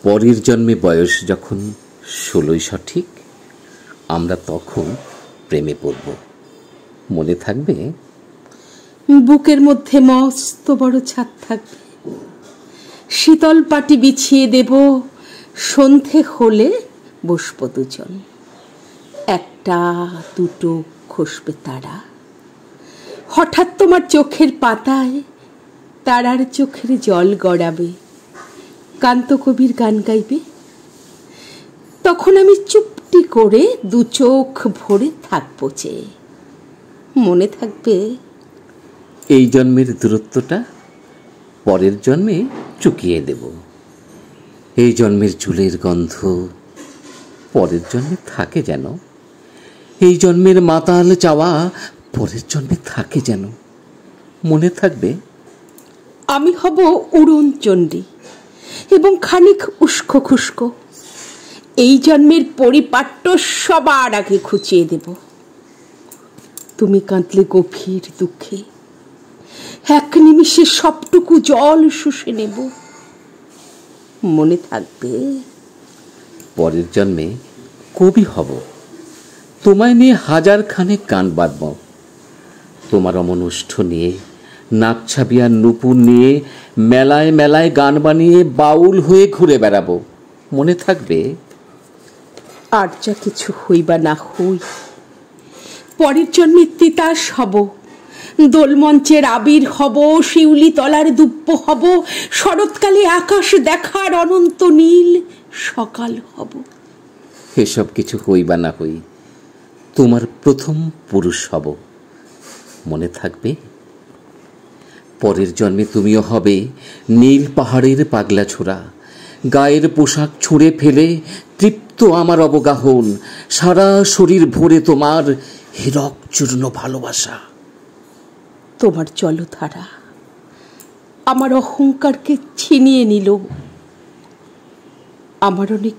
পরের জন্মে বয়স যখন 16 সঠিক, আমরা তখন প্রেমে পড়ব। মনে থাকবে? বুকের মধ্যে মস্ত বড় ছাদ থাকবে, শীতল পাটি বিছিয়ে দেব, সন্ধে হলে বসবো দুজন। একটা দুটো খসবে তারা, হঠাৎ তোমার চোখের পাতায় তারার চোখের জল গড়াবে, কান্ত কবির গান গাইবে। তখন আমি চুপটি করে দু চোখ ভরে থাকবো চেয়ে। মনে থাকবে? এই জন্মের দূরত্বটা পরের জন্মে চুকিয়ে দেব। এই জন্মের চুলের গন্ধ পরের জন্মে থাকে যেন, এই জন্মের মাতাল চাওয়া পরের জন্মে থাকে যেন। মনে থাকবে? আমি হব উড়ন চণ্ডী এবং খানিক উস্কো খুস্কো। এই জন্মের পরিপাট্য সবার আগে খুঁচিয়ে দেব। তুমি কাঁদলে গভীর দুঃখে, এক নিমিষে সবটুকু জল শুষে নেব। মনে থাকবে? পরের জন্মে কবি হব, তোমায় নিয়ে 1000 খানেক গান বাঁধব। তোমার অমনুষ্ঠ নিয়ে, নাকছাবি আর নুপুর নিয়ে মেলায় মেলায় গান বানিয়ে বাউল হয়ে ঘুরে বেড়াবো। মনে থাকবে? আর যা কিছু হই বা না হই, পরের জন্মে তিতাস হব, দোলমঞ্চের আবির হব, শিউলি তলার দুব্য হব, শরৎকালে আকাশ দেখার অনন্ত নীল সকাল হব। এসব কিছু হই বা না হই, তোমার প্রথম পুরুষ হব। মনে থাকবে? পরের জন্মে তুমিও হবে নীল পাহাড়ের পাগলা ছোড়া, গায়ের পোশাক ছুঁড়ে ফেলে তৃপ্ত আমার অবগাহন, সারা শরীর ভরে তোমার হীরক চূর্ণ ভালোবাসা। তোমার জলধারা আমার অহংকারকে ছিনিয়ে নিল। আমার অনেক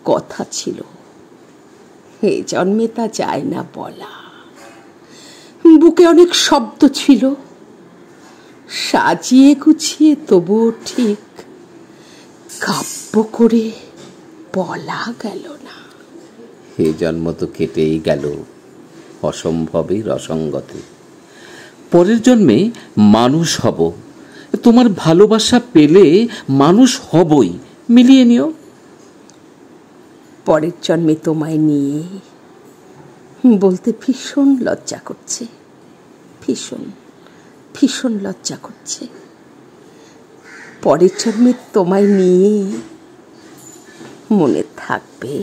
কথা ছিল, এই জন্মে তা যায় না বলা। বুকে অনেক শব্দ ছিল, সাজিয়ে গুছিয়ে তবুও ঠিক কাব্য করে বলা গেল না। এ জন্ম তো কেটেই গেল অসম্ভবের অসঙ্গতে। পরের জন্মে মানুষ হব, তোমার ভালোবাসা পেলে মানুষ হবই। মিলিয়ে নিও। পরের জন্মে তোমায় নিয়ে বলতে ভীষণ লজ্জা করছে, ভীষণ ভীষণ লজ্জা করছে। পরের জন্মে তোমায় নিয়ে। মনে থাকবে?